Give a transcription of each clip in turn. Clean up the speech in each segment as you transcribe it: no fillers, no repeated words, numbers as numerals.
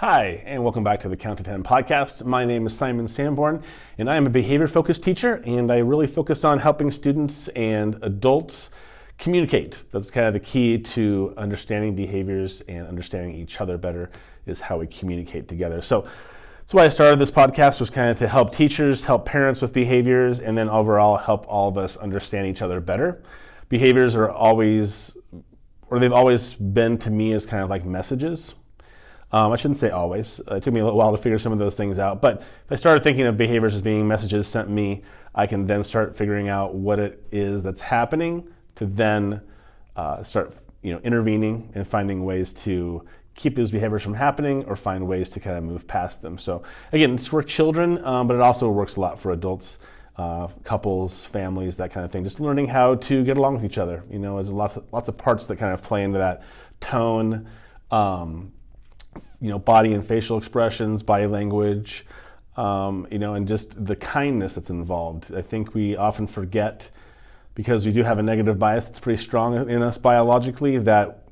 Hi, and welcome back to the Count to 10 podcast. My name is Simon Sanborn, and I am a behavior-focused teacher, and I really focus on helping students and adults communicate. That's kind of the key to understanding behaviors and understanding each other better is how we communicate together. So that's why I started this podcast, was kind of to help teachers, help parents with behaviors, and then overall help all of us understand each other better. Behaviors are always, or they've always been to me as kind of like messages. I shouldn't say always. It took me a little while to figure some of those things out. But if I started thinking of behaviors as being messages sent me, I can then start figuring out what it is that's happening to then start intervening and finding ways to keep those behaviors from happening or find ways to kind of move past them. So again, it's for children, but it also works a lot for adults, couples, families, that kind of thing. Just learning how to get along with each other. There's lots of parts that kind of play into that. Tone, body and facial expressions, body language, and just the kindness that's involved. I think we often forget, because we do have a negative bias that's pretty strong in us biologically, that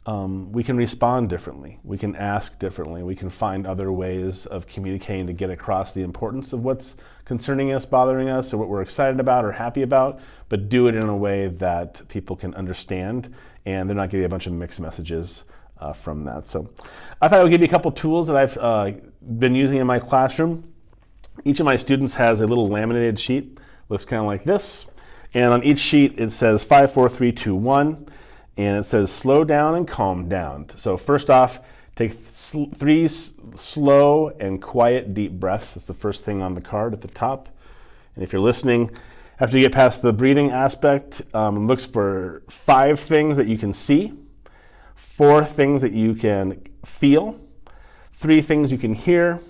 we can respond differently. We can ask differently. We can find other ways of communicating to get across the importance of what's concerning us, bothering us, or what we're excited about or happy about, but do it in a way that people can understand and they're not getting a bunch of mixed messages from that. So I thought I would give you a couple tools that I've been using in my classroom. Each of my students has a little laminated sheet. Looks kind of like this. And on each sheet it says 5, 4, 3, 2, 1. And it says slow down and calm down. So first off, take 3 slow and quiet deep breaths. That's the first thing on the card at the top. And if you're listening, after you get past the breathing aspect, looks for 5 things that you can see, 4 things that you can feel, 3 things you can hear,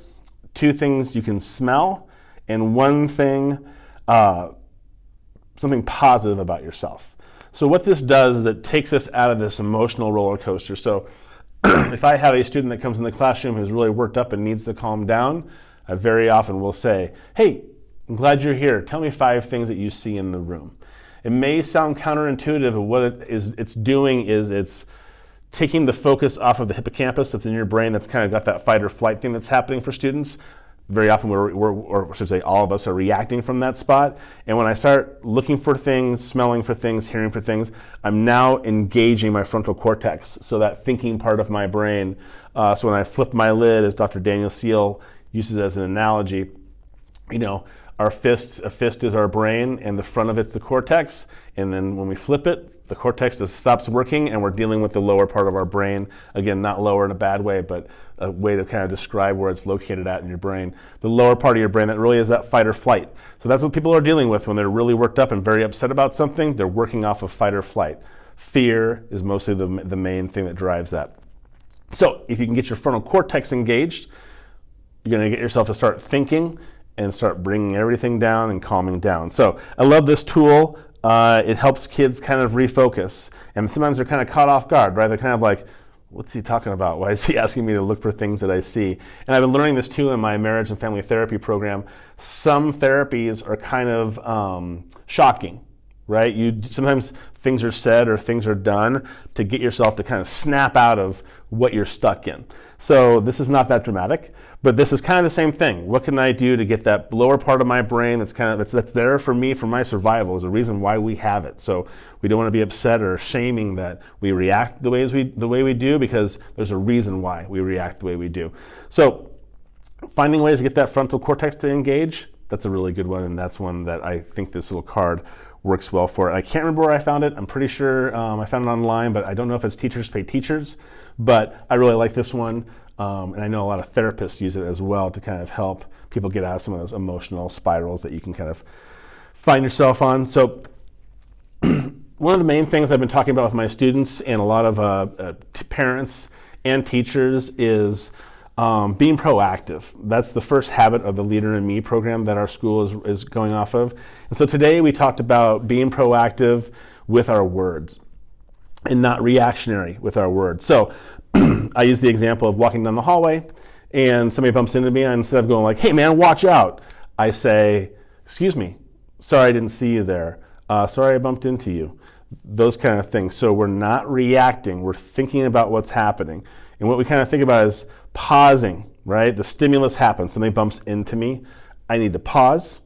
2 things you can smell, and 1 thing, something positive about yourself. So what this does is it takes us out of this emotional roller coaster. So if I have a student that comes in the classroom who's really worked up and needs to calm down, I very often will say, hey, I'm glad you're here. Tell me 5 things that you see in the room. It may sound counterintuitive, but what it's doing is it's taking the focus off of the hippocampus that's in your brain that's kind of got that fight or flight thing that's happening for students. Very often or I should say all of us are reacting from that spot. And when I start looking for things, smelling for things, hearing for things, I'm now engaging my frontal cortex, so that thinking part of my brain. So when I flip my lid, as Dr. Daniel Seal uses as an analogy, a fist is our brain and the front of it's the cortex. And then when we flip it, the cortex just stops working and we're dealing with the lower part of our brain. Again, not lower in a bad way, but a way to kind of describe where it's located at in your brain. The lower part of your brain, that really is that fight or flight. So that's what people are dealing with when they're really worked up and very upset about something. They're working off of fight or flight. Fear is mostly the main thing that drives that. So if you can get your frontal cortex engaged, you're going to get yourself to start thinking and start bringing everything down and calming down. So I love this tool. It helps kids kind of refocus. And sometimes they're kind of caught off guard, right? They're kind of like, what's he talking about? Why is he asking me to look for things that I see? And I've been learning this too in my marriage and family therapy program. Some therapies are kind of shocking, right? Sometimes things are said or things are done to get yourself to kind of snap out of what you're stuck in. So this is not that dramatic, but this is kind of the same thing. What can I do to get that lower part of my brain that's there for me, for my survival, is a reason why we have it. So we don't want to be upset or shaming that we react the way we do, because there's a reason why we react the way we do. So finding ways to get that frontal cortex to engage, that's a really good one, and that's one that I think this little card works well for. I can't remember where I found it. I'm pretty sure I found it online, but I don't know if it's Teachers Pay Teachers, but I really like this one. And I know a lot of therapists use it as well to kind of help people get out of some of those emotional spirals that you can kind of find yourself on. So one of the main things I've been talking about with my students and a lot of parents and teachers is being proactive. That's the first habit of the Leader in Me program that our school is going off of. And so today we talked about being proactive with our words and not reactionary with our words. So I use the example of walking down the hallway and somebody bumps into me, and instead of going like, hey man, watch out, I say, excuse me, sorry I didn't see you there, sorry I bumped into you. Those kind of things. So we're not reacting, we're thinking about what's happening. And what we kind of think about is Pausing, right? The stimulus happens, something bumps into me. I need to pause,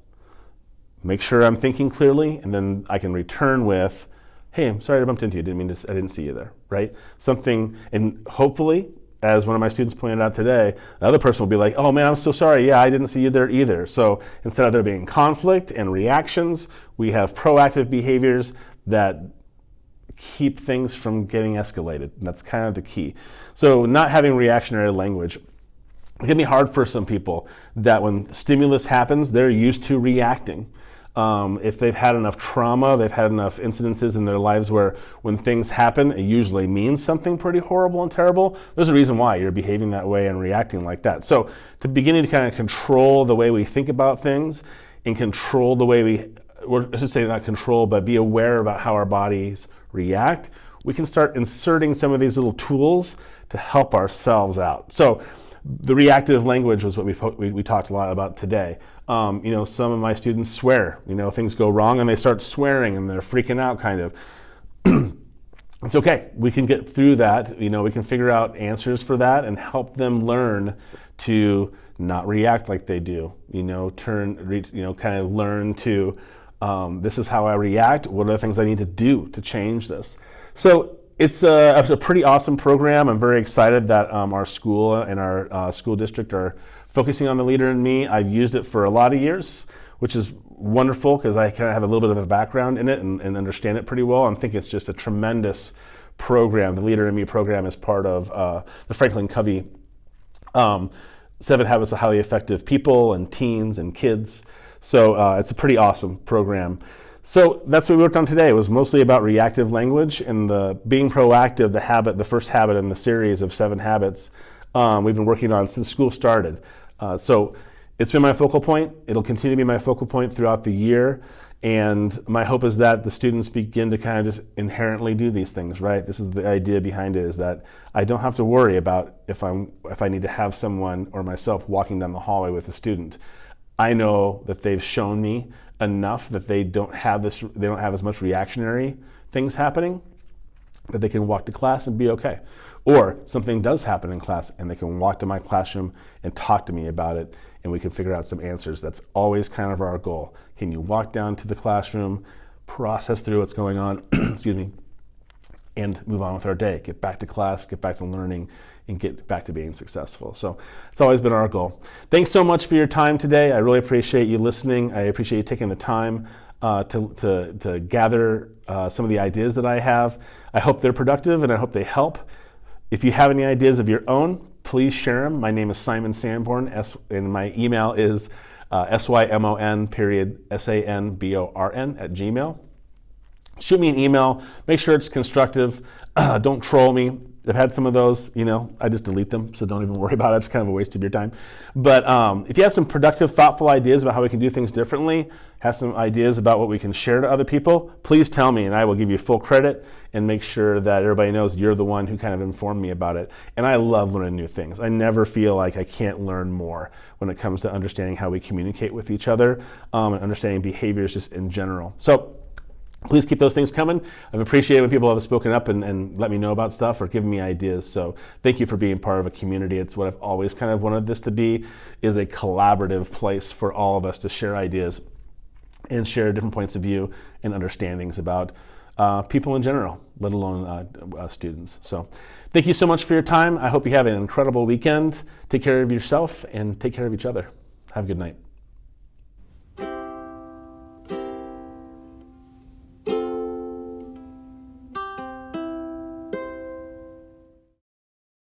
make sure I'm thinking clearly, and then I can return with, hey, I'm sorry I bumped into you. I didn't see you there, right? Something, and hopefully, as one of my students pointed out today, the other person will be like, oh man, I'm so sorry. Yeah, I didn't see you there either. So instead of there being conflict and reactions, we have proactive behaviors that keep things from getting escalated. And that's kind of the key. So not having reactionary language. It can be hard for some people that when stimulus happens, they're used to reacting. If they've had enough trauma, they've had enough incidences in their lives where when things happen, it usually means something pretty horrible and terrible. There's a reason why you're behaving that way and reacting like that. So to beginning to kind of control the way we think about things and control the way I should say not control, but be aware about how our bodies react, we can start inserting some of these little tools to help ourselves out. So the reactive language was what we talked a lot about today. Some of my students swear, things go wrong and they start swearing and they're freaking out kind of. It's okay. We can get through that. We can figure out answers for that and help them learn to not react like they do. Kind of learn to, this is how I react. What are the things I need to do to change this? So it's a pretty awesome program. I'm very excited that our school and our school district are focusing on the Leader in Me. I've used it for a lot of years, which is wonderful because I kind of have a little bit of a background in it and understand it pretty well. I think it's just a tremendous program. The Leader in Me program is part of the Franklin Covey 7 Habits of Highly Effective People and Teens and Kids. So it's a pretty awesome program. So that's what we worked on today. It was mostly about reactive language and the being proactive, the first habit in the series of 7 habits we've been working on since school started. So it's been my focal point. It'll continue to be my focal point throughout the year. And my hope is that the students begin to kind of just inherently do these things, right? This is the idea behind it, is that I don't have to worry about if I need to have someone or myself walking down the hallway with a student. I know that they've shown me enough that they don't have as much reactionary things happening, that they can walk to class and be okay. Or something does happen in class and they can walk to my classroom and talk to me about it and we can figure out some answers. That's always kind of our goal. Can you walk down to the classroom, process through what's going on, excuse me, and move on with our day, get back to class, get back to learning, and get back to being successful. So it's always been our goal. Thanks so much for your time today. I really appreciate you listening. I appreciate you taking the time to gather some of the ideas that I have. I hope they're productive and I hope they help. If you have any ideas of your own, please share them. My name is Simon Sanborn, and my email is SYMON.SANBORN@gmail. Shoot me an email. Make sure it's constructive. Don't troll me. I've had some of those, I just delete them, so don't even worry about it. It's kind of a waste of your time. But if you have some productive, thoughtful ideas about how we can do things differently, have some ideas about what we can share to other people, please tell me and I will give you full credit and make sure that everybody knows you're the one who kind of informed me about it. And I love learning new things. I never feel like I can't learn more when it comes to understanding how we communicate with each other and understanding behaviors just in general. So please keep those things coming. I've appreciated when people have spoken up and let me know about stuff or given me ideas. So thank you for being part of a community. It's what I've always kind of wanted this to be, is a collaborative place for all of us to share ideas and share different points of view and understandings about people in general, let alone students. So thank you so much for your time. I hope you have an incredible weekend. Take care of yourself and take care of each other. Have a good night.